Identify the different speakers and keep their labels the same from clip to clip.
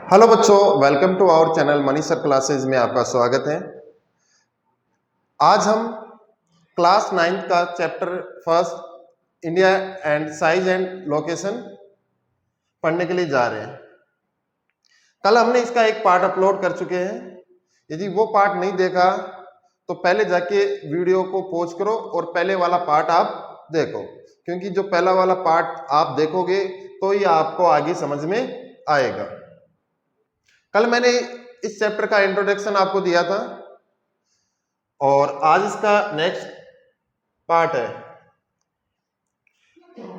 Speaker 1: Hello बच्चों, welcome to our channel money sir classes में आपका स्वागत है। आज हम क्लास 9 का chapter first India and size and location पढ़ने के लिए जा रहे हैं। कल हमने इसका एक पार्ट अपलोड कर चुके हैं। यदि वो पार्ट नहीं देखा तो पहले जाके वीडियो को पॉज करो और पहले वाला पार्ट आप देखो, क्योंकि जो पहला वाला पार्ट आप देखोगे तो ये आपको आगे समझ में आएगा। कल मैंने इस चैप्टर का इंट्रोडक्शन आपको दिया था और आज इसका नेक्स्ट पार्ट है।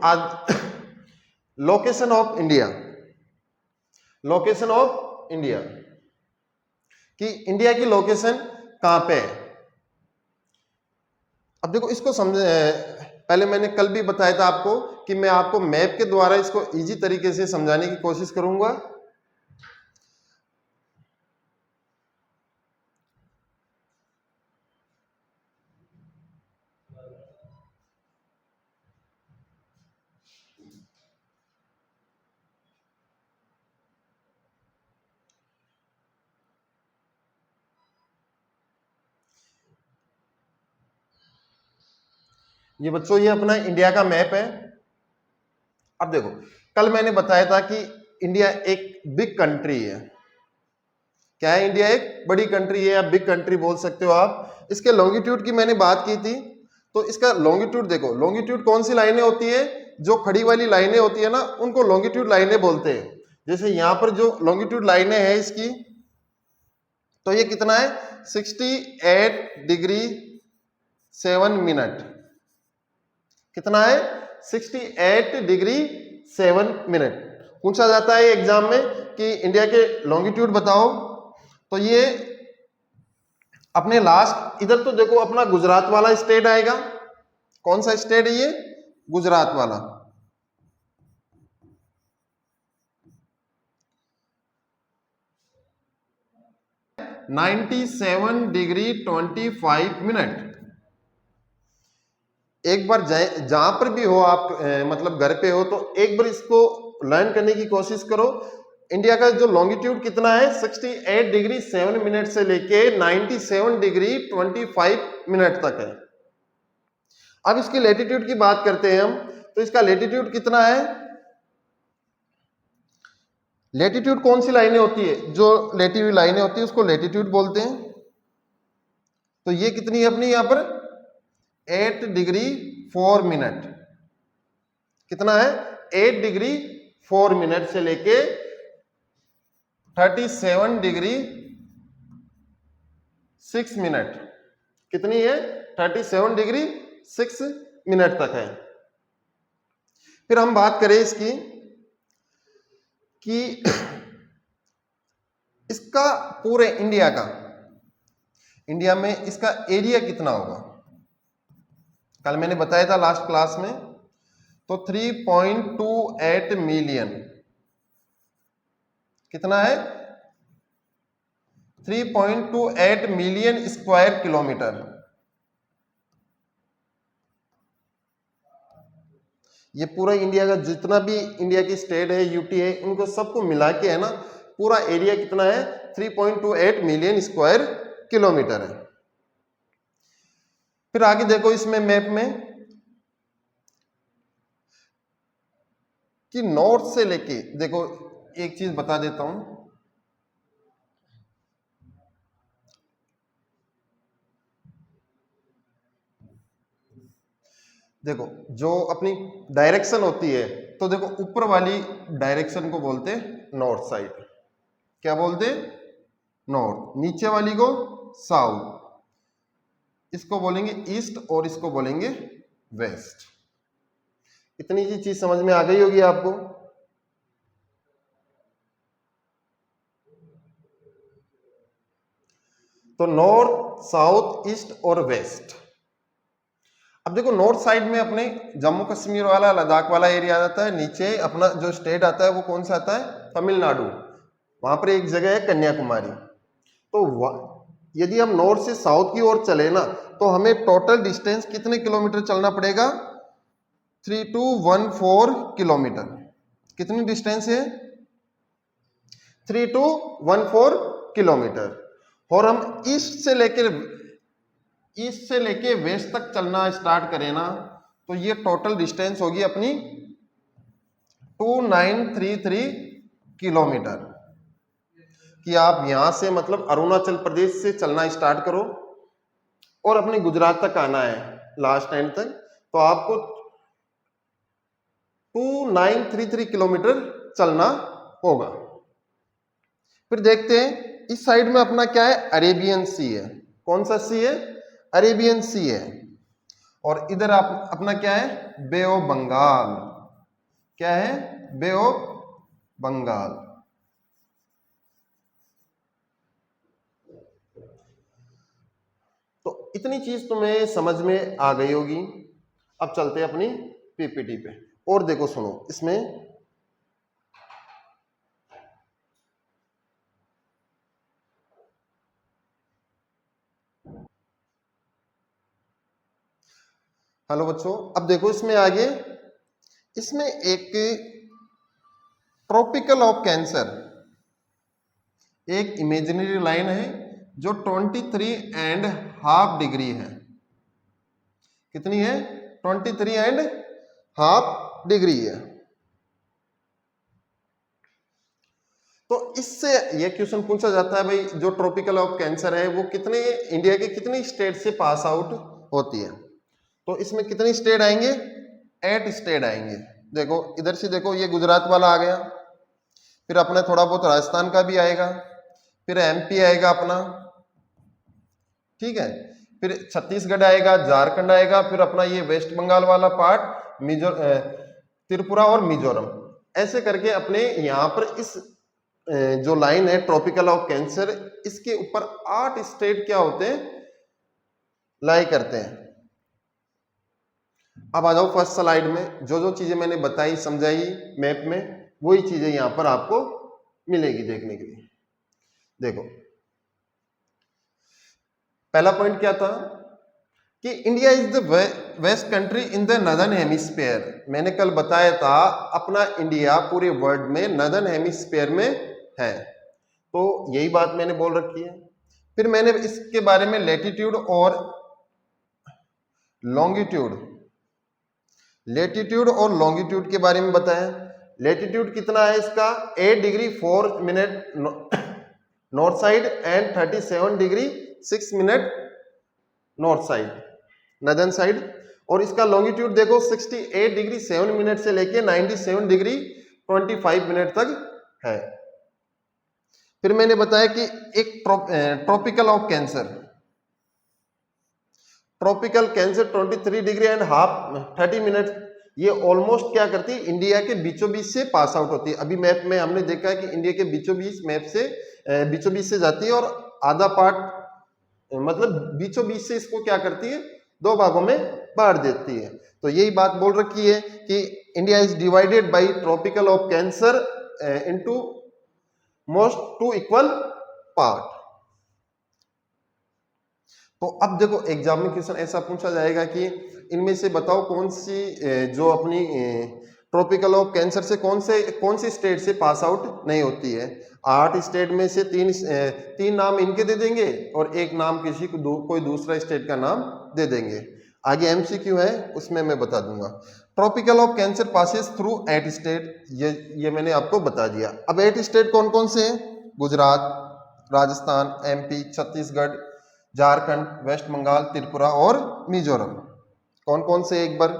Speaker 1: आज location of India, location of India कि इंडिया की लोकेशन कहां पे है। अब देखो, इसको समझ, पहले मैंने कल भी बताया था आपको कि मैं आपको मैप के द्वारा इसको इजी तरीके से समझाने की कोशिश करूंगा। ये बच्चों, ये अपना इंडिया का मैप है। अब देखो, कल मैंने बताया था कि इंडिया एक बिग कंट्री है। क्या है? इंडिया एक बड़ी कंट्री है या बिग कंट्री बोल सकते हो आप। इसके लॉन्गिट्यूड की मैंने बात की थी, तो इसका लॉन्गिट्यूड देखो। लॉन्गिट्यूड कौन सी लाइनें होती है? जो खड़ी वाली लाइनें होती है ना, उनको लॉन्गिट्यूड लाइनें बोलते हैं। जैसे यहां पर जो लॉन्गिट्यूड लाइनें हैं इसकी, तो ये कितना है? 68 डिग्री 7 मिनट। कितना है? 68 डिग्री 7 मिनट। पूछा जाता है एग्जाम में कि इंडिया के लॉन्गिट्यूड बताओ, तो ये अपने लास्ट इधर तो देखो, अपना गुजरात वाला स्टेट आएगा। कौन सा स्टेट है ये? गुजरात वाला। (97 डिग्री 25 मिनट। एक बार जहां पर भी हो आप, मतलब घर पे हो, तो एक बार इसको लर्न करने की कोशिश करो। इंडिया का जो लॉन्गिट्यूड कितना है? 68 डिग्री 7 मिनट से लेके 97 डिग्री 25 मिनट तक है। अब इसकी लेटीट्यूड की बात करते हैं हम, तो इसका लेटीट्यूड कितना है? लेटीट्यूड कौन सी लाइनें होती है? जो लेटी हुई लाइनें होती है उसको लेटीट्यूड बोलते हैं। तो ये कितनी है अपनी यहां पर? 8 डिग्री 4 मिनट। कितना है? 8 डिग्री 4 मिनट से लेके 37 डिग्री 6 मिनट। कितनी है? 37 डिग्री 6 मिनट तक है। फिर हम बात करें इसकी कि इसका पूरे इंडिया का, इंडिया में इसका एरिया कितना होगा। कल मैंने बताया था लास्ट क्लास में, तो 3.28 मिलियन। कितना है? 3.28 मिलियन स्क्वायर किलोमीटर। ये पूरा इंडिया का जितना भी इंडिया की स्टेट है, यूटी है, इनको सबको मिला के है ना, पूरा एरिया कितना है? 3.28 मिलियन स्क्वायर किलोमीटर है। फिर आगे देखो इसमें मैप में कि नॉर्थ से लेके, देखो एक चीज बता देता हूं। देखो, जो अपनी डायरेक्शन होती है, तो देखो ऊपर वाली डायरेक्शन को बोलते हैं नॉर्थ साइड। क्या बोलते हैं? नॉर्थ। नीचे वाली को साउथ। इसको बोलेंगे ईस्ट और इसको बोलेंगे वेस्ट। इतनी सी चीज समझ में आ गई होगी आपको। तो नॉर्थ, साउथ, ईस्ट और वेस्ट। अब देखो, नॉर्थ साइड में अपने जम्मू कश्मीर वाला, लद्दाख वाला एरिया आ जाता है। नीचे अपना जो स्टेट आता है वो कौन सा आता है? तमिलनाडु। वहां पर एक जगह है कन्याकुमारी। तो यदि हम नॉर्थ से साउथ की ओर चले ना, तो हमें टोटल डिस्टेंस कितने किलोमीटर चलना पड़ेगा? 3214 किलोमीटर। कितनी डिस्टेंस है? 3214 किलोमीटर। और हम ईस्ट से लेके वेस्ट तक चलना स्टार्ट करें ना, तो ये टोटल डिस्टेंस होगी अपनी 2933 किलोमीटर। कि आप यहां से मतलब अरुणाचल प्रदेश से चलना स्टार्ट करो और अपने गुजरात तक आना है लास्ट एंड तक, तो आपको 2933 किलोमीटर चलना होगा। फिर देखते हैं इस साइड में अपना क्या है, अरेबियन सी है। कौन सा सी है? अरेबियन सी है। और इधर आप अपना क्या है, बे ऑफ बंगाल। क्या है? बे ऑफ बंगाल। तो इतनी चीज तुम्हें समझ में आ गई होगी। अब चलते हैं अपनी पीपीटी पे। और देखो सुनो, इसमें हेलो बच्चों, अब देखो इसमें आगे, इसमें एक ट्रॉपिकल ऑफ कैंसर, एक इमेजिनरी लाइन है जो 23.5 डिग्री है। कितनी है? 23.5 डिग्री है। तो इससे यह क्वेश्चन पूछा जाता है भाई, जो ट्रॉपिकल ऑफ कैंसर है वो कितने, इंडिया के कितनी स्टेट से पास आउट होती है? तो इसमें कितनी स्टेट आएंगे? 8 स्टेट आएंगे। देखो इधर से देखो, ये गुजरात वाला आ गया, फिर अपना थोड़ा बहुत राजस्थान का भी आएगा, फिर एमपी आएगा अपना, ठीक है, फिर छत्तीसगढ़ आएगा, झारखंड आएगा, फिर अपना ये वेस्ट बंगाल वाला पार्ट, त्रिपुरा और मिजोरम। ऐसे करके अपने यहाँ पर इस जो लाइन है ट्रॉपिकल ऑफ कैंसर, इसके ऊपर 8 स्टेट क्या होते हैं, लाई करते हैं। अब आ जाओ फर्स्ट स्लाइड में, जो जो चीजें मैंने बताई समझाई मैप में, वही चीजें यहां पर आपको मिलेगी देखने के लिए। देखो पहला पॉइंट क्या था कि India is the west country in the northern hemisphere. मैंने कल बताया था अपना इंडिया पूरे वर्ल्ड में नदर्न हेमिस्फीयर में है, तो यही बात मैंने बोल रखी है। फिर मैंने इसके बारे में लैटिट्यूड और लैटिट्यूड और लॉन्गिट्यूड के बारे में बताया। लैटिट्यूड कितना है इसका? 8 degree 4 minute north side and 37 degree 6 minute north side, northern side. और इसका लॉन्गिट्यूड देखो 68 डिग्री 7 मिनट से लेके 97 डिग्री 25 मिनट तक है। फिर मैंने बताया कि एक tropical of cancer, 23 degree and half 30 minute, ये ऑलमोस्ट क्या करती है, इंडिया के बीचों बीच से पास आउट होती है। अभी मैप में हमने देखा है कि इंडिया के बीचों बीच मैप से बीचों बीच से जाती है, और आधा पार्ट मतलब बीचों बीच से इसको क्या करती है, 2 भागों में बांट देती है। तो यही बात बोल रखी है कि India is divided by tropical of cancer into most 2 equal part. तो अब देखो एग्जाम में क्वेश्चन ऐसा पूछा जाएगा कि इनमें से बताओ कौन सी जो अपनी ट्रॉपिकल ऑफ कैंसर से कौन सी स्टेट से पास आउट नहीं होती है। 8 स्टेट में से तीन नाम इनके दे देंगे और एक नाम किसी को कोई दूसरा स्टेट का नाम दे देंगे। आगे एमसीक्यू है, उसमें मैं बता दूंगा। Tropical of cancer passes through 8 state, ये मैंने आपको बता दिया। अब 8 स्टेट कौन कौन से हैं? गुजरात, राजस्थान, एमपी, छत्तीसगढ़, झारखंड, वेस्ट बंगाल, त्रिपुरा और मिजोरम। कौन कौन से, एक बार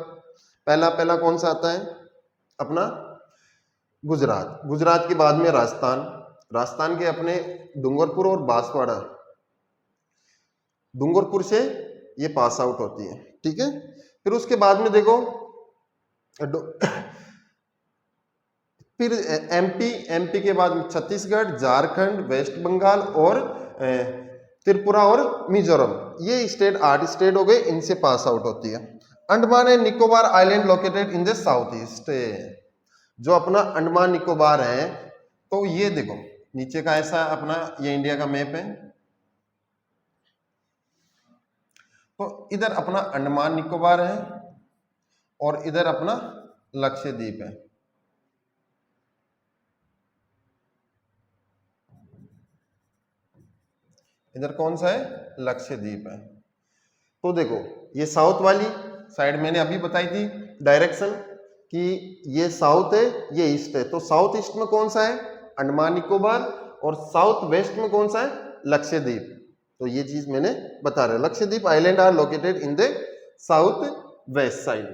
Speaker 1: पहला कौन सा आता है अपना? गुजरात। गुजरात के बाद में राजस्थान, राजस्थान के अपने डूंगरपुर और बांसवाड़ा, डूंगरपुर से ये पास आउट होती है, ठीक है। फिर उसके बाद में देखो फिर एमपी के बाद में छत्तीसगढ़, झारखंड, वेस्ट बंगाल और त्रिपुरा और मिजोरम, ये स्टेट 8 स्टेट हो गए, इनसे पास आउट होती है। Andaman and Nicobar island located in the south east, जो अपना अंडमान निकोबार है, तो ये देखो नीचे का ऐसा अपना ये इंडिया का मैप है, तो इधर अपना अंडमान निकोबार है और इधर अपना लक्षद्वीप है। इधर कौन सा है? लक्षद्वीप है। तो देखो ये साउथ वाली साइड मैंने अभी बताई थी डायरेक्शन कि ये साउथ है, ये ईस्ट है। तो साउथ ईस्ट में कौन सा है? अंडमान निकोबार। और साउथ वेस्ट में कौन सा है? लक्षद्वीप। तो ये चीज मैंने बता रहा, Lakshadweep island are located in the south west side.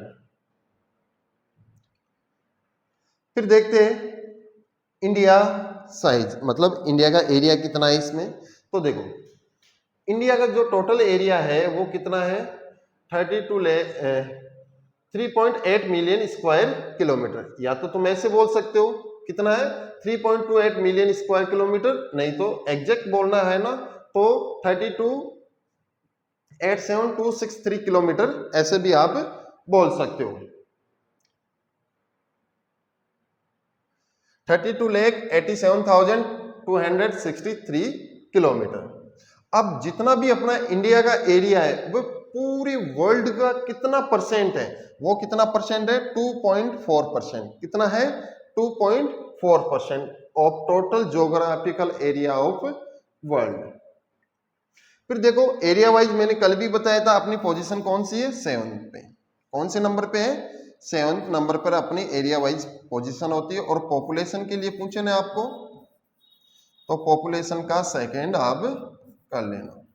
Speaker 1: फिर देखते हैं इंडिया साइज, मतलब इंडिया का एरिया कितना है इसमें। तो देखो इंडिया का जो टोटल एरिया है वो कितना है? 3.8 मिलियन स्क्वायर किलोमीटर। या तो तुम ऐसे बोल सकते हो कितना है? 3.28 मिलियन स्क्वायर किलोमीटर। नहीं तो एग्जैक्ट बोलना है ना तो 32,87263 किलोमीटर, ऐसे भी आप बोल सकते हो। 32,87,263 किलोमीटर। अब जितना भी अपना इंडिया का एरिया है वो पूरी वर्ल्ड का कितना परसेंट है? वो कितना परसेंट है? 2.4%। कितना है? 2.4% of total geographical area of world. फिर देखो एरिया वाइज मैंने कल भी बताया था अपनी पोजीशन कौन सी है? 7th पे। कौन से नंबर पे है? 7th नंबर पर अपनी एरिया वाइज पोजीशन होती है। और पॉपुलेशन के लिए पूछे ना आपको, तो पॉपुलेशन का सेकंड आप कर लेना।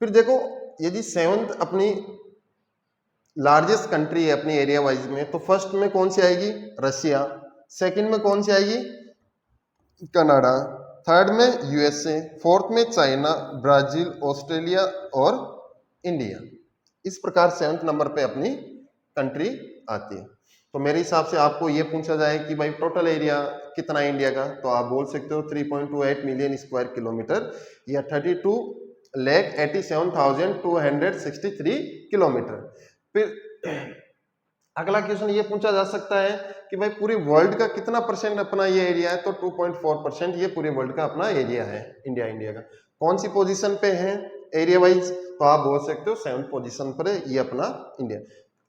Speaker 1: फिर देखो यदि 7th अपनी लार्जेस्ट कंट्री है अपनी एरिया वाइज में, तो फर्स्ट में कौन सी आएगी? रशिया। सेकंड में कौन सी आएगी? कनाडा। थर्ड में यूएसए। फोर्थ में चाइना, ब्राजील, ऑस्ट्रेलिया और इंडिया। इस प्रकार 7th नंबर पे अपनी कंट्री आती है। तो मेरे हिसाब से आपको ये पूछा जाए कि भाई टोटल एरिया कितना है इंडिया का, तो आप बोल सकते हो 3.28 मिलियन स्क्वायर किलोमीटर या 32,87,263 किलोमीटर। फिर अगला क्वेश्चन ये पूछा जा सकता है कि भाई पूरी वर्ल्ड का कितना परसेंट अपना ये एरिया है, तो 2.4% ये पूरे वर्ल्ड का अपना एरिया है इंडिया का। कौन सी पोजीशन पे है एरिया वाइज? तो आप बोल सकते हो 7th पोजीशन पर है ये अपना इंडिया।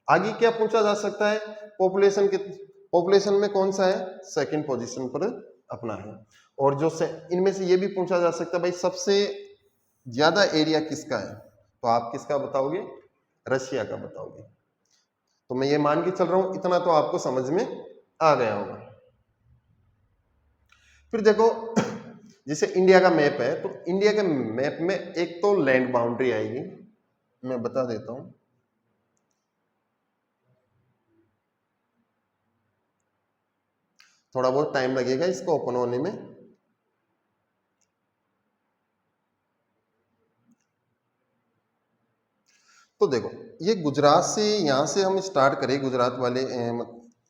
Speaker 1: आगे क्या पूछा जा सकता है? पॉपुलेशन के, पॉपुलेशन में कौन सा है? 2nd पोजीशन पर अपना है। और जो इनमें से ये भी पूछा जा सकता है भाई सबसे ज्यादा एरिया किसका है, तो आप किसका बताओगे? रशिया का बताओगे। तो मैं ये मान के चल रहा हूं इतना तो आपको समझ में आ गया होगा। फिर देखो जैसे इंडिया का मैप है, तो इंडिया के मैप में एक तो लैंड बाउंड्री आएगी, मैं बता देता हूं। थोड़ा बहुत टाइम लगेगा इसको ओपन होने में। तो देखो ये गुजरात से, यहां से हम स्टार्ट करें गुजरात वाले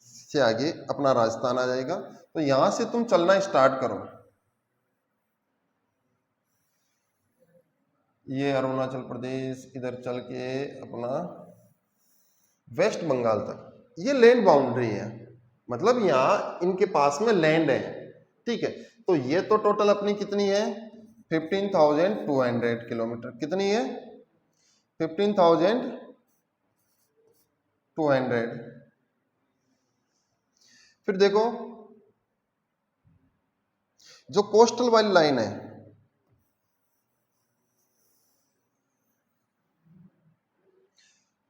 Speaker 1: से आगे अपना राजस्थान आ जाएगा। तो यहां से तुम चलना स्टार्ट करो, ये अरुणाचल प्रदेश इधर चल के अपना वेस्ट बंगाल तक, ये लैंड बाउंड्री है। मतलब यहाँ इनके पास में लैंड है, ठीक है। तो ये तो टोटल अपनी कितनी है? 15,200 किलोमीटर। कितनी है? 15,200। फिर देखो जो कोस्टल वाली लाइन है,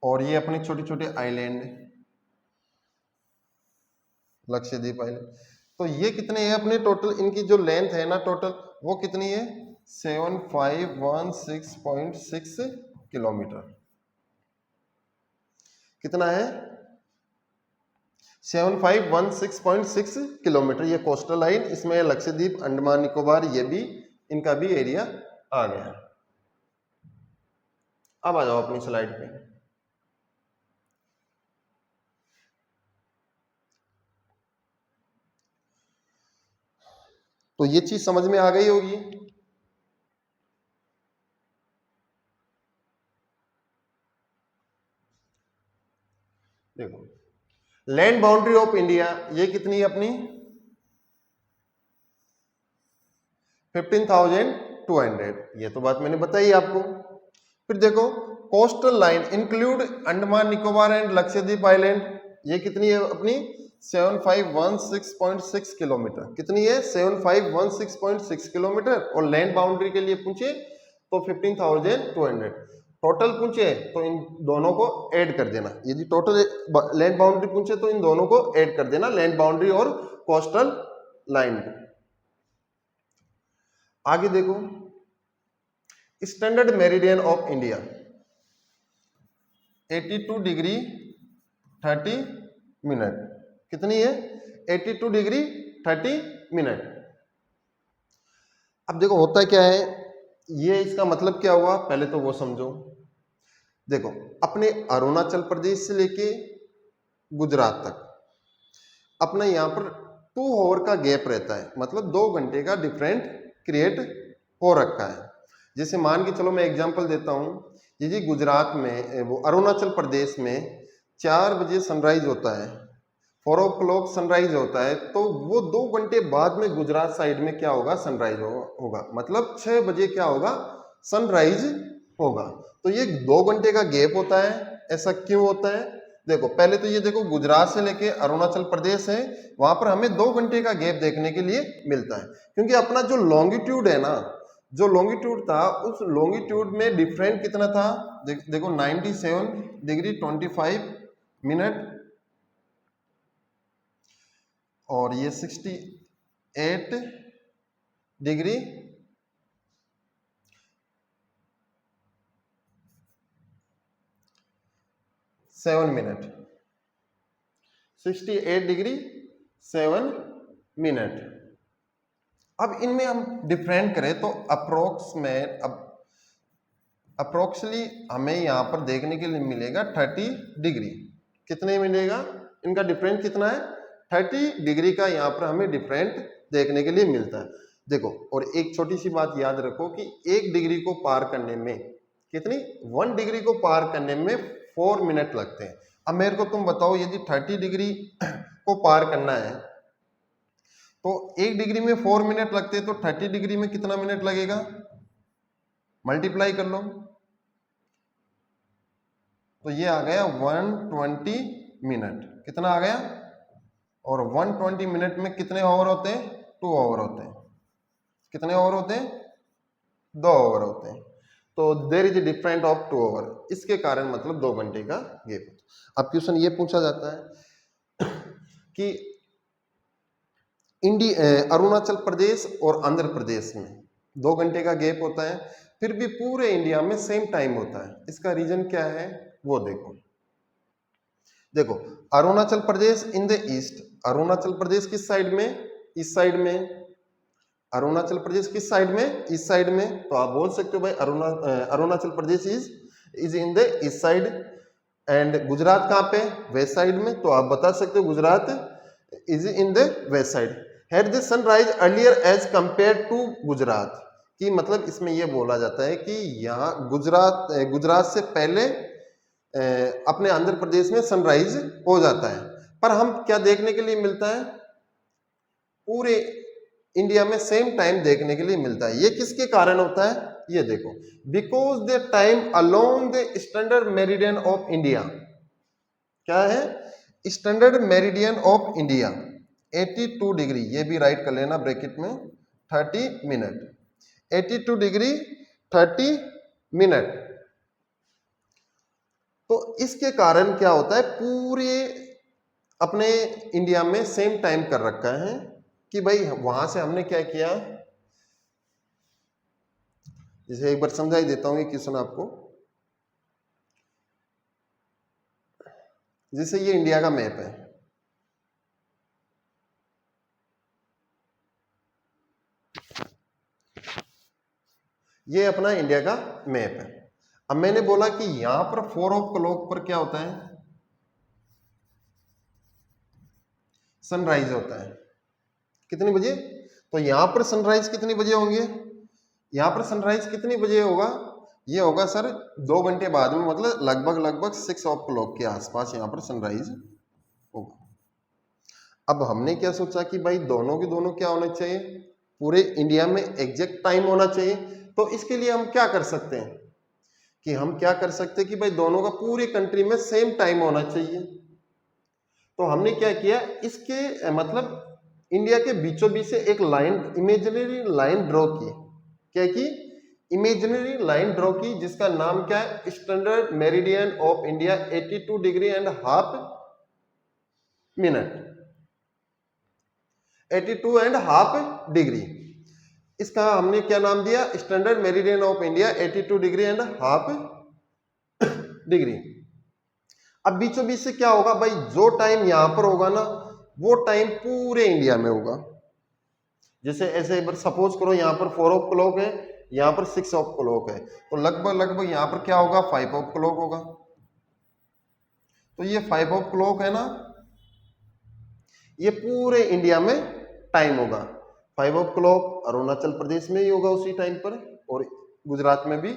Speaker 1: और ये अपनी छोटी छोटी आइलैंड, लक्षद्वीप आइलैंड, तो ये कितने हैं अपने टोटल? इनकी जो लेंथ है ना टोटल, वो कितनी है? 7516.6 किलोमीटर। कितना है? 7516.6 किलोमीटर। ये कोस्टल लाइन, इसमें लक्षद्वीप, अंडमान निकोबार, ये भी इनका भी एरिया आ गया। अब आ जाओ अपनी स्लाइड पे। तो ये चीज समझ में आ गई होगी। देखो लैंड बाउंड्री ऑफ इंडिया ये कितनी है अपनी? 15,200। ये तो बात मैंने बताई आपको। फिर देखो coastal line include Andaman Nicobar and Lakshadweep island, ये कितनी है अपनी 7516.6 किलोमीटर, कितनी है 7516.6 किलोमीटर। और लैंड बाउंड्री के लिए पूछे तो 15,200, टोटल पूछे तो इन दोनों को ऐड कर देना, यदि टोटल लैंड बाउंड्री पूछे तो इन दोनों को ऐड कर देना, लैंड बाउंड्री और कोस्टल लाइन को। आगे देखो standard meridian of India 82 degree 30 minute, कितनी है 82 डिग्री 30 मिनट। अब देखो होता क्या है, ये इसका मतलब क्या हुआ पहले तो वो समझो। देखो अपने अरुणाचल प्रदेश से लेके गुजरात तक अपना यहाँ पर 2 आवर का गैप रहता है, मतलब 2 घंटे का डिफरेंट क्रिएट हो रखा है। जैसे मान के चलो मैं एग्जांपल देता हूँ, यदि गुजरात में वो अरुणाचल प्रदेश में 4 बजे सनराइज होता है, 4 o'clock सनराइज होता है, तो वो 2 घंटे बाद में गुजरात साइड में क्या होगा सनराइज होगा, मतलब 6 बजे क्या होगा सनराइज होगा। तो ये 2 घंटे का गैप होता है। ऐसा क्यों होता है? देखो पहले तो ये देखो गुजरात से लेके अरुणाचल प्रदेश है, वहां पर हमें 2 घंटे का गैप देखने के लिए मिलता है, क्योंकि अपना जो लॉन्गिट्यूड है ना, जो लॉन्गिट्यूड था उस लॉन्गिट्यूड में डिफरेंट कितना था, देखो 97 डिग्री 25 मिनट और ये 68 डिग्री 7 मिनट, 68 डिग्री 7 मिनट। अब इनमें हम डिफरेंट करें तो अप्रोक्सली हमें यहाँ पर देखने के लिए मिलेगा 30 डिग्री, कितने मिलेगा इनका डिफरेंस कितना है 30 डिग्री का यहाँ पर हमें डिफरेंट देखने के लिए मिलता है। देखो और एक छोटी सी बात याद रखो कि 1 डिग्री को पार करने में कितनी 1 डिग्री को पार करने में 4 मिनट लगते हैं। अब मेरे को तुम बताओ यदि 30 डिग्री को पार करना है तो 1 डिग्री में 4 मिनट लगते हैं, तो 30 डिग्री में कितना मिनट लगेगा, मल्टीप्लाई कर लो, तो ये आ गया 120 मिनट, कितना आ गया, और 120 मिनट में कितने ओवर होते हैं 2 ओवर होते हैं, कितने ओवर होते हैं 2 ओवर होते हैं। तो there is different of 2 over, इसके कारण मतलब 2 घंटे का गैप होता है। अब क्वेश्चन ये पूछा जाता है कि अरुणाचल प्रदेश और आंध्र प्रदेश में 2 घंटे का गैप होता है, फिर भी पूरे इंडिया में सेम टाइम होता है, इसका रीजन क्या है वो देखो। देखो Arunachal Pradesh in the east, Arunachal Pradesh किस साइड में, इस साइड में, अरुणाचल प्रदेश किस साइड में, इस साइड में, तो आप बोल सकते हो भाई Arunachal Pradesh is in the east side, and Gujarat कहाँ पे, वेस्ट साइड में, तो आप बता सकते हो Gujarat is in the west side. Had the sunrise earlier as compare to Gujarat, कि मतलब इसमें यह बोला जाता है कि यहाँ गुजरात से पहले अपने आंध्र प्रदेश में सनराइज हो जाता है, पर हम क्या देखने के लिए मिलता है, पूरे इंडिया में सेम टाइम देखने के लिए मिलता है। ये किसके कारण होता है, ये देखो, because the time along the standard meridian of India, क्या है standard meridian of India 82 degree, ये भी राइट कर लेना ब्रैकेट में, 30 मिनट, 82 डिग्री 30 मिनट। तो इसके कारण क्या होता है, पूरे अपने इंडिया में सेम टाइम कर रखा है, कि भाई वहां से हमने क्या किया, जैसे एक बार समझा ही देता हूं ये क्वेश्चन आपको। जैसे ये इंडिया का मैप है, ये अपना इंडिया का मैप है। अब मैंने बोला कि यहां पर 4 o'clock पर क्या होता है, सनराइज होता है, कितने बजे, तो यहां पर सनराइज कितने बजे होंगे, यहां पर सनराइज कितने बजे होगा, ये होगा सर 2 घंटे बाद में, मतलब लगभग 6 o'clock के आसपास यहां पर सनराइज होगा। अब हमने क्या सोचा कि भाई दोनों के दोनों क्या होना चाहिए, पूरे इंडिया में एग्जैक्ट टाइम होना चाहिए। तो इसके लिए हम क्या कर सकते हैं कि हम क्या कर सकते कि भाई दोनों का पूरी कंट्री में सेम टाइम होना चाहिए। तो हमने क्या किया, इसके मतलब इंडिया के बीचों बीच से एक लाइन, इमेजिनरी लाइन ड्रॉ की। क्या की? इमेजिनरी लाइन ड्रॉ की, जिसका नाम क्या है, standard meridian of India 82 degree and half minute, 82 and half degree. इसका हमने क्या नाम दिया, standard meridian of India 82 degree and half degree. अब बीचों बीच से क्या होगा भाई, जो टाइम यहां पर होगा ना वो टाइम पूरे इंडिया में होगा। जैसे ऐसे सपोज करो यहां पर 4 o'clock है, यहां पर 6 o'clock है, तो लगभग यहां पर क्या होगा, 5 o'clock होगा। तो ये 5 o'clock है ना, ये पूरे इंडिया में टाइम होगा। 5 o'clock अरुणाचल प्रदेश में ही होगा उसी टाइम पर, और गुजरात में भी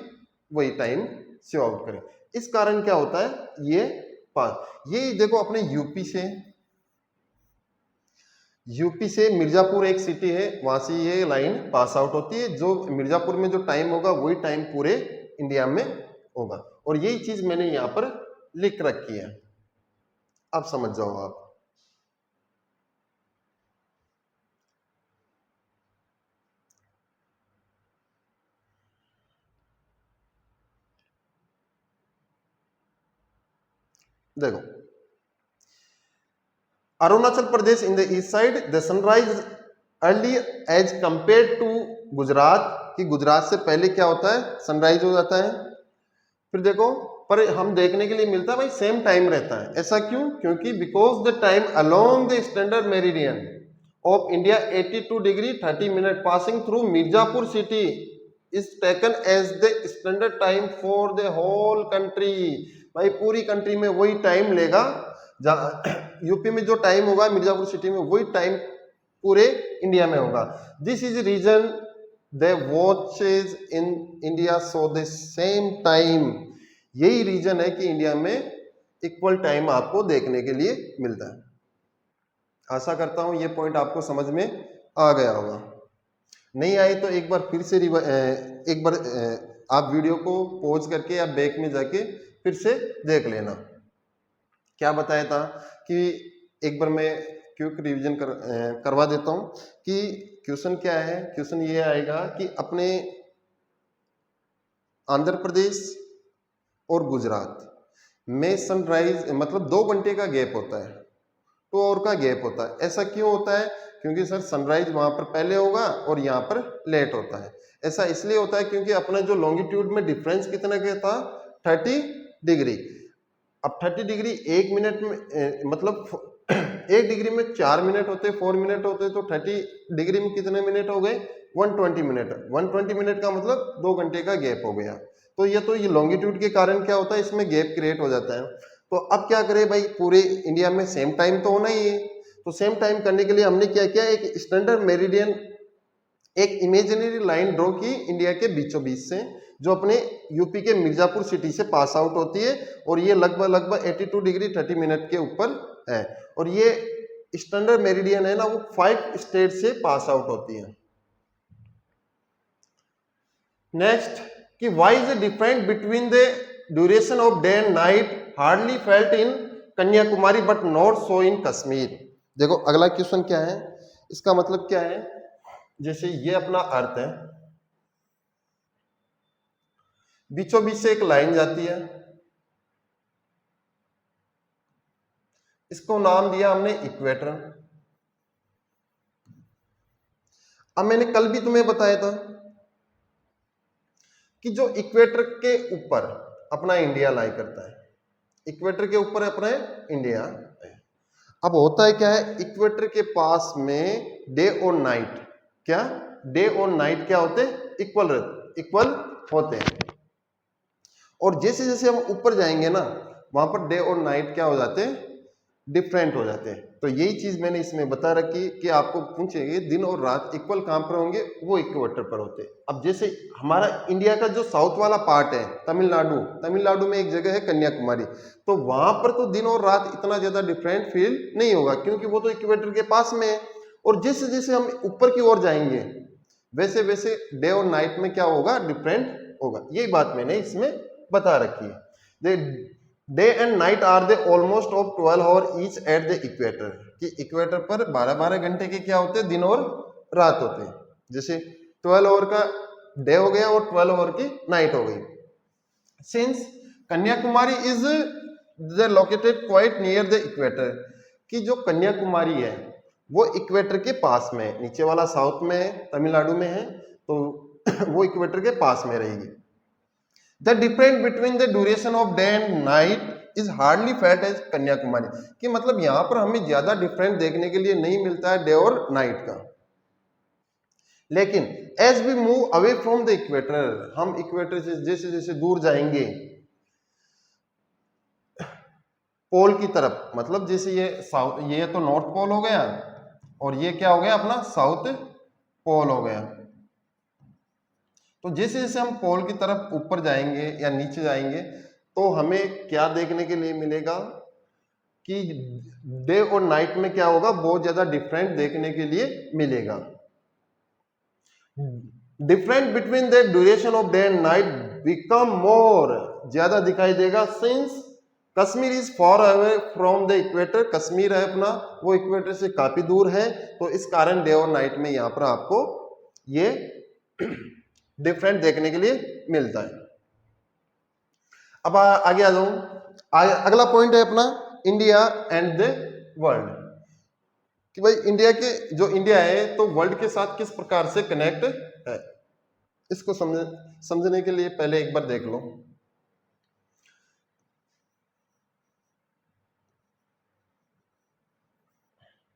Speaker 1: वही टाइम शो आउट करे। इस कारण क्या होता है, ये देखो अपने यूपी से मिर्जापुर एक सिटी है, वहां से ये लाइन पास आउट होती है। जो मिर्जापुर में जो टाइम होगा वही टाइम पूरे इंडिया में होगा, और यही चीज मैंने यहां पर लिख रखी है, अब समझ जाओ आप। देखो Arunachal Pradesh in the east side the sunrise early as compare to Gujarat, कि गुजरात से पहले क्या होता है, सनराइज हो जाता है। फिर देखो पर हम देखने के लिए मिलता है भाई सेम टाइम रहता है, ऐसा क्यों, क्योंकि because the time along the standard meridian of India 82 degree 30 minute passing through Mirzapur city is taken as the standard time for the whole country. भाई पूरी कंट्री में वही टाइम लेगा, यूपी में जो टाइम होगा मिर्जापुर सिटी में वही टाइम पूरे इंडिया में होगा। This is reason they watches in India so the same time. यही रीजन है कि इंडिया में इक्वल टाइम आपको देखने के लिए मिलता है। आशा करता हूं ये पॉइंट आपको समझ में आ गया होगा। नहीं आए तो एक बार फिर से आप वीडियो को पॉज करके या बैक में जाके फिर से देख लेना। क्या बताया था कि एक बार मैं क्विक रिवीजन करवा देता हूं कि क्वेश्चन क्या है। क्वेश्चन ये आएगा कि अपने आंध्र प्रदेश और गुजरात में सनराइज मतलब 2 घंटे का गैप होता है, 2 आवर का गैप होता है। ऐसा क्यों होता है, क्योंकि सर सनराइज वहां पर पहले होगा और यहाँ पर लेट होता है। ऐसा इसलिए होता है क्योंकि अपना जो लॉन्गिट्यूड में डिफरेंस कितना का था, 30 डिग्री। अब 30 डिग्री 1 मिनट में मतलब 1 डिग्री में 4 मिनट होते, 4 मिनट होते, तो 30 डिग्री में कितने मिनट हो गए, 120 मिनट। 120 मिनट का मतलब 2 घंटे का गैप हो गया। तो ये लॉन्गिट्यूड के कारण क्या होता है, इसमें गैप क्रिएट हो जाता है। तो अब क्या करें भाई, पूरे इंडिया में सेम टाइम तो होना ही है। तो सेम टाइम करने के लिए हमने क्या किया, एक स्टैंडर्ड मेरिडियन, एक इमेजिनरी लाइन ड्रॉ की इंडिया के बीचों बीच से, जो अपने यूपी के मिर्जापुर सिटी से पास आउट होती है, और ये लगभग 82 डिग्री 30 मिनट के ऊपर है। और ये स्टैंडर्ड मेरिडियन है ना, वो 5 स्टेट से पास आउट होती है। नेक्स्ट कि why is the difference between the duration of day and night hardly felt in Kanyakumari but not so in Kashmir. देखो अगला क्वेश्चन क्या है, इसका मतलब क्या है, जैसे ये अपना अर्थ है, बीचों बीच से एक लाइन जाती है, इसको नाम दिया हमने इक्वेटर। अब मैंने कल भी तुम्हें बताया था कि जो इक्वेटर के ऊपर अपना इंडिया लाई करता है, इक्वेटर के ऊपर अपना इंडिया है। अब होता है क्या है, इक्वेटर के पास में डे और नाइट, क्या डे और नाइट क्या होते हैं, इक्वल होते हैं। और जैसे जैसे हम ऊपर जाएंगे ना, वहां पर डे और नाइट क्या हो जाते हैं, डिफरेंट हो जाते हैं। तो यही चीज मैंने इसमें बता रखी कि आपको पूछेंगे दिन और रात इक्वल कहां पर होंगे, वो इक्वेटर पर होते हैं। अब जैसे हमारा इंडिया का जो साउथ वाला पार्ट है, तमिलनाडु में एक जगह है कन्याकुमारी, तो वहां पर तो दिन और रात इतना ज्यादा डिफरेंट फील नहीं होगा, क्योंकि वो तो इक्वेटर के पास में है। और जैसे जैसे हम ऊपर की ओर जाएंगे, वैसे वैसे डे और नाइट में क्या होगा, डिफरेंट होगा। यही बात मैंने इसमें बता रखी है। The day and night are they almost of 12 hour each at the equator, कि इक्वेटर पर 12-12 घंटे के क्या होते हैं, दिन और रात होते हैं। जैसे 12 आवर का डे हो गया और 12 आवर की नाइट हो गई। Since Kanyakumari is located quite near the equator, कि जो कन्याकुमारी है वो इक्वेटर के पास में है, नीचे वाला साउथ में है, तमिलनाडु में है, तो वो इक्वेटर के पास में रहेगी। The difference between the duration of day and night is hardly felt as Kanyakumari, कि मतलब यहाँ पर हमें ज्यादा डिफरेंस देखने के लिए नहीं मिलता है डे और नाइट का। लेकिन as we move away from the equator, हम इक्वेटर से जैसे जैसे दूर जाएंगे पोल की तरफ, मतलब जैसे ये साउथ, ये तो नॉर्थ पोल हो गया और ये क्या हो गया अपना साउथ पोल हो गया। तो जैसे जैसे हम पोल की तरफ ऊपर जाएंगे या नीचे जाएंगे तो हमें क्या देखने के लिए मिलेगा कि डे और नाइट में क्या होगा, बहुत ज्यादा डिफरेंट देखने के लिए मिलेगा। Different between the duration of day and night become more, ज्यादा दिखाई देगा, since Kashmir is for away from the equator, Kashmir है अपना वो इक्वेटर से काफी दूर है, तो इस कारण डे और नाइट में यहां पर आपको ये डिफरेंट देखने के लिए मिलता है। अब आगे आ जाऊं, अगला पॉइंट है अपना इंडिया एंड द वर्ल्ड, कि भाई इंडिया के जो इंडिया है तो वर्ल्ड के साथ किस प्रकार से कनेक्ट है। इसको समझने के लिए पहले एक बार देख लो,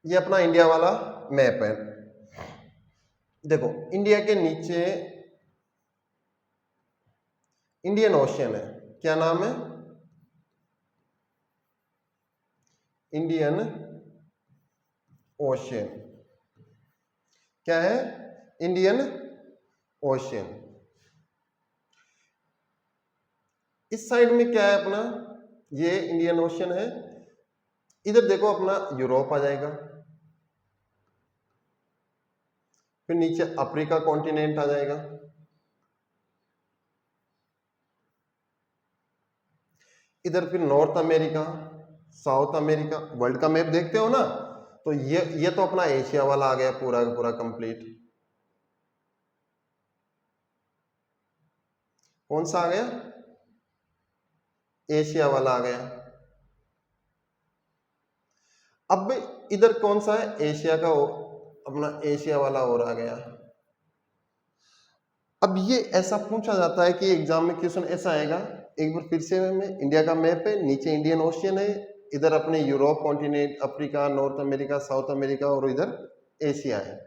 Speaker 1: ये अपना इंडिया वाला मैप है। देखो इंडिया के नीचे इंडियन ओशियन है, क्या नाम है, इंडियन ओशियन, क्या है, इंडियन ओशियन। इस साइड में क्या है अपना, ये इंडियन ओशियन है, इधर देखो अपना यूरोप आ जाएगा, फिर नीचे अफ्रीका कॉन्टिनेंट आ जाएगा, इधर फिर north America, south America. World का मैप देखते हो ना, तो ये तो अपना एशिया वाला आ गया पूरा पूरा कंप्लीट। कौन सा आ गया, एशिया वाला आ गया। अब इधर कौन सा है, एशिया का अपना एशिया वाला और आ गया। अब ये ऐसा पूछा जाता है कि एग्जाम में क्वेश्चन ऐसा आएगा, एक बार फिर से में इंडिया का मैप है, नीचे इंडियन ओशियन है, इधर अपने Europe continent, Africa, north America, south America और इधर एशिया है।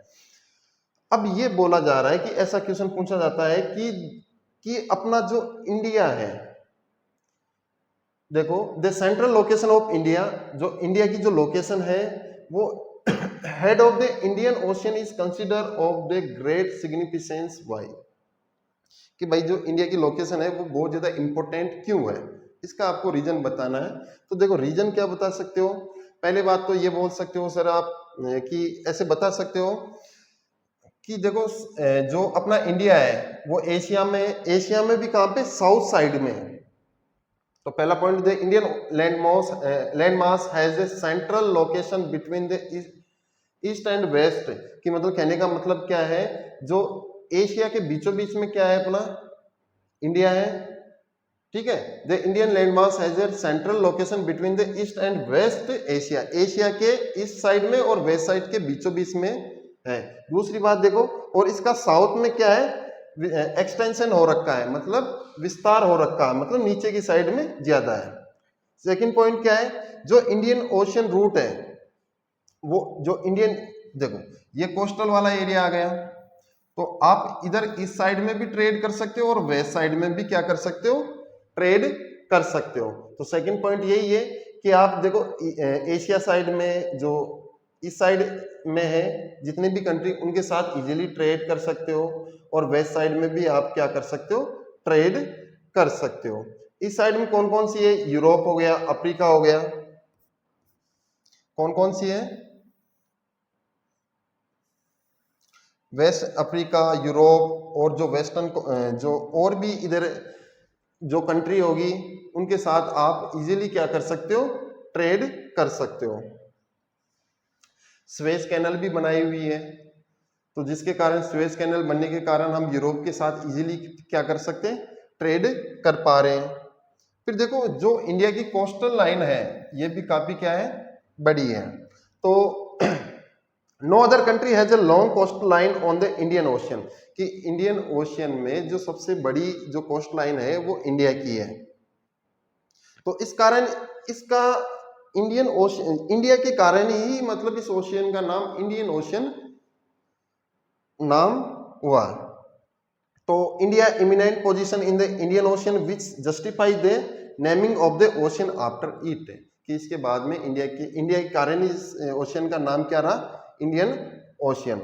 Speaker 1: अब ये बोला जा रहा है कि ऐसा क्वेश्चन पूछा जाता है कि अपना जो इंडिया है, देखो the central location of India, जो इंडिया की जो लोकेशन है वो head of the Indian ocean is consider of the great significance why, कि भाई जो इंडिया की लोकेशन है वो बहुत ज्यादा इंपॉर्टेंट क्यों है, इसका आपको रीजन बताना है। तो देखो रीजन क्या बता सकते हो, पहले बात तो ये बोल सकते हो सर आप कि ऐसे बता सकते हो कि देखो जो अपना इंडिया है वो एशिया में भी कहाँ पे, साउथ साइड में। तो पहला point, the Indian land mass has a central location between the east and west, कि मतलब कहने का मतलब क्या है, जो एशिया के बीचों बीच में क्या है अपना इंडिया है, ठीक है। The Indian land mass has a central location between the east and west Asia, Asia के ईस्ट साइड में और वेस्ट साइड के बीचों बीच में है। दूसरी बात देखो, और इसका साउथ में क्या है, एक्सटेंशन हो रखा है, मतलब विस्तार हो रखा है, मतलब नीचे की साइड में ज्यादा है। सेकंड पॉइंट क्या है, जो इंडियन ओशियन रूट है वो जो इंडियन, देखो ये कोस्टल वाला एरिया आ गया, तो आप इधर इस साइड में भी ट्रेड कर सकते हो और वेस्ट साइड में भी क्या कर सकते हो, ट्रेड कर सकते हो। तो सेकंड पॉइंट यही है कि आप देखो एशिया साइड में जो इस साइड में है जितने भी कंट्री उनके साथ इजीली ट्रेड कर सकते हो, और वेस्ट साइड में भी आप क्या कर सकते हो, ट्रेड कर सकते हो। इस साइड में कौन कौन सी है, यूरोप हो गया, अफ्रीका हो गया, कौन कौन सी है, वेस्ट अफ्रीका, यूरोप, और जो वेस्टर्न जो और भी इधर जो कंट्री होगी उनके साथ आप इजीली क्या कर सकते हो, ट्रेड कर सकते हो। स्वेज कैनल भी बनाई हुई है, तो जिसके कारण स्वेज कैनल बनने के कारण हम यूरोप के साथ इजीली क्या कर सकते हैं, ट्रेड कर पा रहे हैं। फिर देखो जो इंडिया की कोस्टल लाइन है ये भी काफी क्या है, बड़ी है। तो no other country has a long coastal line on the Indian ocean, कि इंडियन ओशियन में जो सबसे बड़ी जो कोस्ट लाइन है वो इंडिया की है। तो इस कारण इसका इंडियन ओशियन, इंडिया के कारण ही मतलब इस ओशियन का नाम इंडियन ओशियन नाम हुआ। तो India eminent position in the Indian ocean which justify the naming of the ocean after it, कि इसके बाद में इंडिया के कारण इस ओशियन का नाम क्या रहा, इंडियन ओशियन।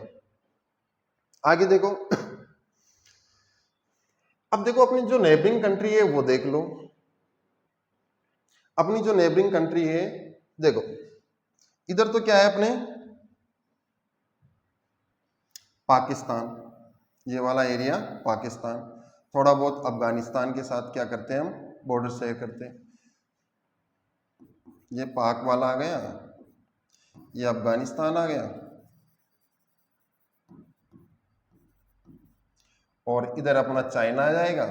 Speaker 1: आगे देखो, अब देखो अपनी जो नेबरिंग कंट्री है वो देख लो। अपनी जो नेबरिंग कंट्री है देखो, इधर तो क्या है अपने पाकिस्तान, ये वाला एरिया पाकिस्तान, थोड़ा बहुत अफगानिस्तान के साथ क्या करते हैं हम, बॉर्डर शेयर करते हैं। ये पाक वाला आ गया, ये अफगानिस्तान आ गया, और इधर अपना चाइना आ जाएगा,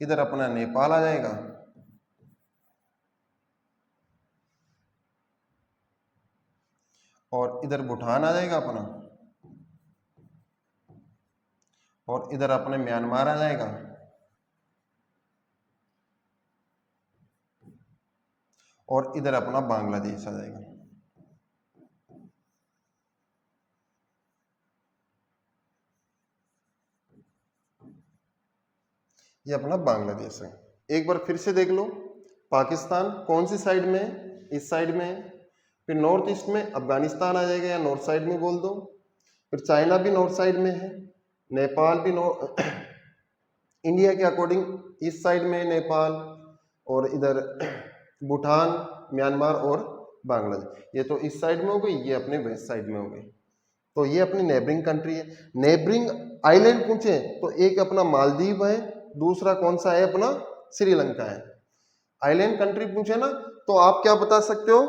Speaker 1: इधर अपना नेपाल आ जाएगा, और इधर भूटान आ जाएगा अपना, और इधर अपने म्यांमार आ जाएगा, और इधर अपना बांग्लादेश आ जाएगा। ये अपना बांग्लादेश है। एक बार फिर से देख लो, पाकिस्तान कौन सी साइड में है, इस साइड में है। फिर नॉर्थ ईस्ट में अफगानिस्तान आ जाएगा, या नॉर्थ साइड में बोल दो। फिर चाइना भी नॉर्थ साइड में है, नेपाल भी नॉर्थ इंडिया के अकॉर्डिंग ईस्ट साइड में है नेपाल, और इधर भूटान, म्यांमार और बांग्लादेश, ये तो इस साइड में हो गई, ये अपने वेस्ट साइड में हो गई। तो ये अपनी नेबरिंग कंट्री है। नेबरिंग आइलैंड पूछे तो एक अपना मालदीव है, दूसरा कौन सा है अपना श्रीलंका है। आइलैंड कंट्री पूछे ना, तो आप क्या बता सकते हो,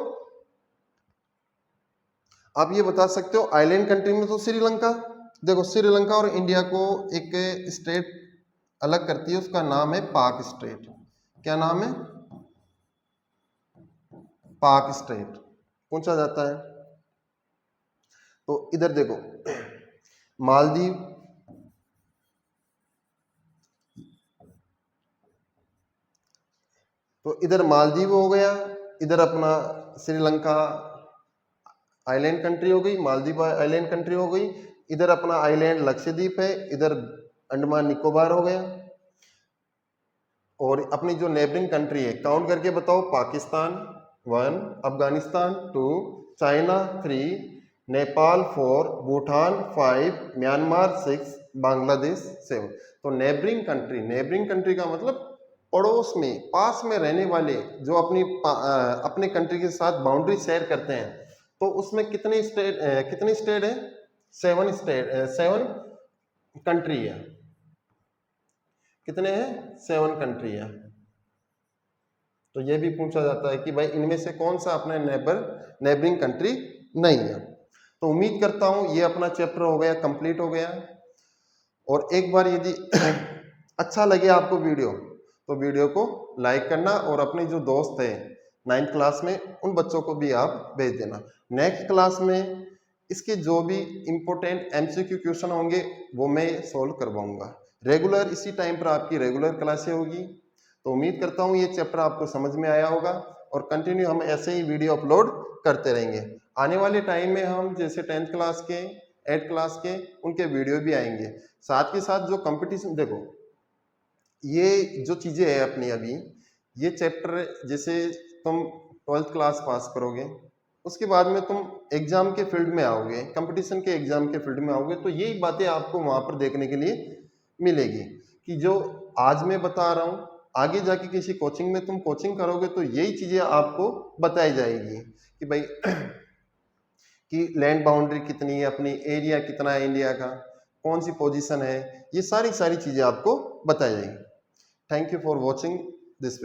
Speaker 1: आप ये बता सकते हो आइलैंड कंट्री में तो श्रीलंका। देखो श्रीलंका और इंडिया को एक स्टेट अलग करती है, उसका नाम है पाक स्टेट। क्या नाम है, पाक स्टेट पूछा जाता है। तो इधर देखो मालदीव, तो इधर मालदीव हो गया, इधर अपना श्रीलंका आइलैंड कंट्री हो गई, मालदीव आइलैंड कंट्री हो गई, इधर अपना आइलैंड लक्षद्वीप है, इधर अंडमान निकोबार हो गया। और अपनी जो नेबरिंग कंट्री है काउंट करके बताओ, पाकिस्तान 1, अफगानिस्तान 2, चाइना 3, नेपाल 4, भूटान 5, म्यांमार 6, बांग्लादेश 7। तो नेबरिंग कंट्री का मतलब पड़ोस में, पास में रहने वाले, जो अपने कंट्री के साथ बाउंड्री शेयर करते हैं। तो उसमें कितने स्टेट है, 7 कंट्री है। कितने हैं, 7 कंट्री है। तो ये भी पूछा जाता है कि भाई इनमें से कौन सा अपने नेबरिंग कंट्री नहीं है। तो उम्मीद करता हूं ये अपना चैप्टर हो गया, कंप्लीट हो गया। और एक बार यदि अच्छा लगे आपको वीडियो, तो वीडियो को लाइक करना, और अपने जो दोस्त है 9th क्लास में उन बच्चों को भी आप भेज देना। नेक्स्ट क्लास में इसके जो भी इंपॉर्टेंट MCQ क्वेश्चन होंगे वो मैं सोल्व करवाऊंगा। रेगुलर इसी टाइम पर आपकी रेगुलर क्लासें होगी। तो उम्मीद करता हूँ ये चैप्टर आपको समझ में आया होगा, और कंटिन्यू हम ऐसे ही वीडियो अपलोड करते रहेंगे। आने वाले टाइम में हम जैसे 10th क्लास के, 8th क्लास के, उनके वीडियो भी आएंगे। साथ के साथ जो कंपटीशन, देखो ये जो चीजें है अपनी अभी, ये चैप्टर जैसे तुम 12th क्लास पास करोगे, उसके बाद में तुम एग्जाम के फील्ड में आओगे, कंपटीशन के एग्जाम के फील्ड में आओगे, तो यही बातें आपको वहां पर देखने के लिए मिलेगी कि जो आज मैं बता रहा हूँ, आगे जाके किसी कोचिंग में तुम कोचिंग करोगे तो यही चीजें आपको बताई जाएगी कि भाई कि लैंड बाउंड्री कितनी है, अपनी एरिया कितना है इंडिया का, कौन सी पोजीशन है, ये सारी चीजें आपको बताई जाएंगी। Thank you for watching.